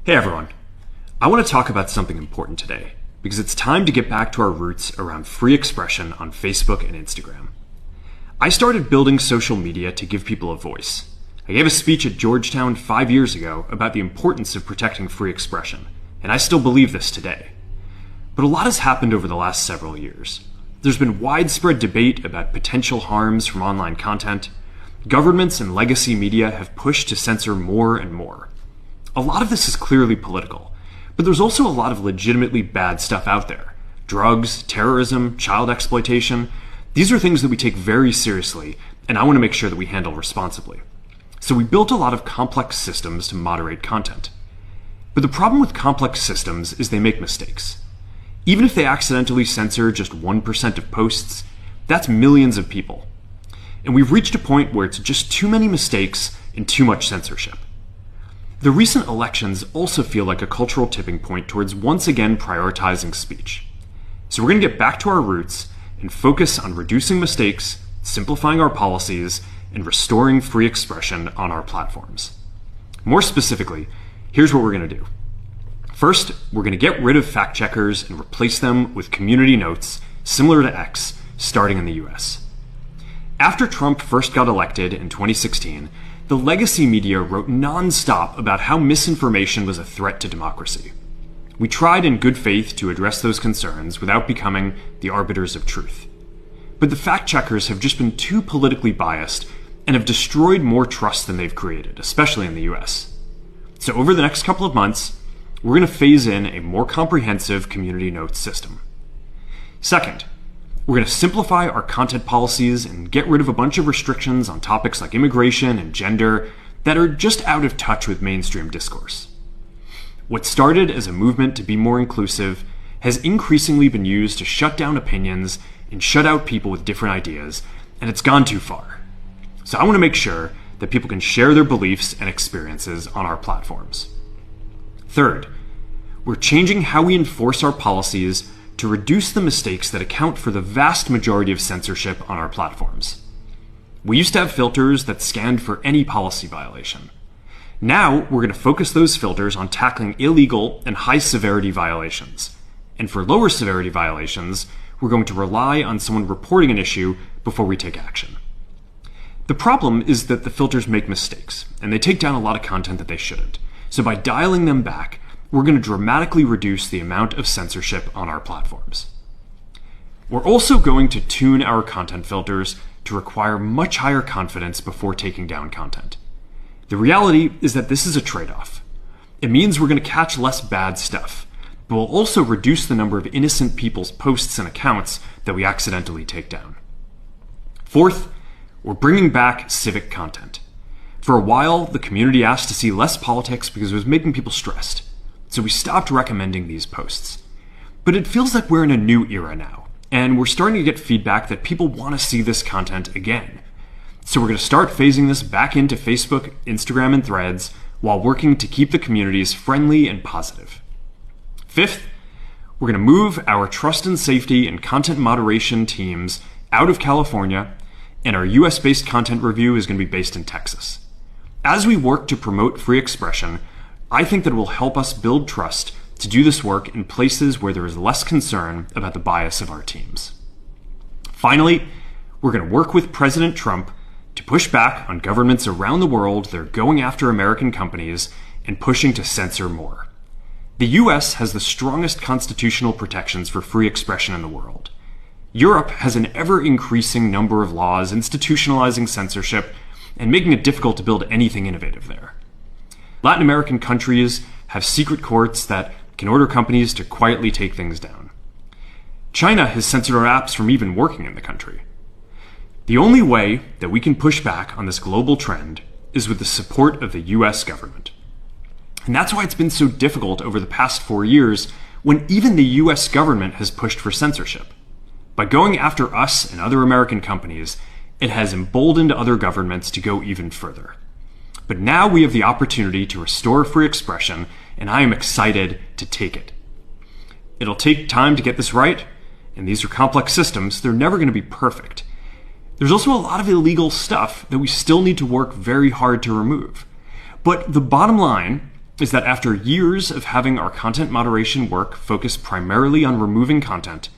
Hey everyone, I want to talk about something important today because it's time to get back to our roots around free expression on Facebook and Instagram. I started building social media to give people a voice. I gave a speech at Georgetown 5 years ago about the importance of protecting free expression, and I still believe this today. But a lot has happened over the last several years. There's been widespread debate about potential harms from online content. Governments and legacy media have pushed to censor more and more. A lot of this is clearly political, but there's also a lot of legitimately bad stuff out there. Drugs, terrorism, child exploitation. These are things that we take very seriously, and I want to make sure that we handle responsibly. So we built a lot of complex systems to moderate content. But the problem with complex systems is they make mistakes. Even if they accidentally censor just 1% of posts, that's millions of people. And we've reached a point where it's just too many mistakes and too much censorship. The recent elections also feel like a cultural tipping point towards once again prioritizing speech. So we're going to get back to our roots and focus on reducing mistakes, simplifying our policies, and restoring free expression on our platforms. More specifically, here's what we're going to do. First, we're going to get rid of fact checkers and replace them with community notes similar to X, starting in the US. After Trump first got elected in 2016, the legacy media wrote non-stop about how misinformation was a threat to democracy. We tried in good faith to address those concerns without becoming the arbiters of truth. But the fact checkers have just been too politically biased and have destroyed more trust than they've created, especially in the US. So over the next couple of months, we're going to phase in a more comprehensive community notes system. Second, we're going to simplify our content policies and get rid of a bunch of restrictions on topics like immigration and gender that are just out of touch with mainstream discourse. What started as a movement to be more inclusive has increasingly been used to shut down opinions and shut out people with different ideas, and it's gone too far. So I want to make sure that people can share their beliefs and experiences on our platforms. Third, we're changing how we enforce our policies to reduce the mistakes that account for the vast majority of censorship on our platforms. We used to have filters that scanned for any policy violation. Now, we're going to focus those filters on tackling illegal and high-severity violations. And for lower severity violations, we're going to rely on someone reporting an issue before we take action. The problem is that the filters make mistakes, and they take down a lot of content that they shouldn't. So by dialing them back, we're going to dramatically reduce the amount of censorship on our platforms. We're also going to tune our content filters to require much higher confidence before taking down content. The reality is that this is a trade-off. It means we're going to catch less bad stuff, but we'll also reduce the number of innocent people's posts and accounts that we accidentally take down. Fourth, we're bringing back civic content. For a while, the community asked to see less politics because it was making people stressed. So we stopped recommending these posts. But it feels like we're in a new era now, and we're starting to get feedback that people want to see this content again. So we're going to start phasing this back into Facebook, Instagram, and Threads while working to keep the communities friendly and positive. Fifth, we're going to move our trust and safety and content moderation teams out of California, and our US-based content review is going to be based in Texas. As we work to promote free expression, I think that it will help us build trust to do this work in places where there is less concern about the bias of our teams. Finally, we're going to work with President Trump to push back on governments around the world that are going after American companies and pushing to censor more. The US has the strongest constitutional protections for free expression in the world. Europe has an ever-increasing number of laws institutionalizing censorship and making it difficult to build anything innovative there. Latin American countries have secret courts that can order companies to quietly take things down. China has censored our apps from even working in the country. The only way that we can push back on this global trend is with the support of the US government. And that's why it's been so difficult over the past 4 years when even the US government has pushed for censorship. By going after us and other American companies, it has emboldened other governments to go even further. But now we have the opportunity to restore free expression, and I am excited to take it. It'll take time to get this right, and these are complex systems. They're never going to be perfect. There's also a lot of illegal stuff that we still need to work very hard to remove. But the bottom line is that after years of having our content moderation work focus primarily on removing content,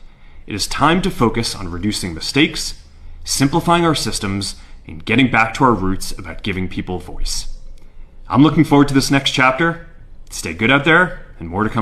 it is time to focus on reducing mistakes, simplifying our systems, and getting back to our roots about giving people voice. I'm looking forward to this next chapter. Stay good out there, and more to come.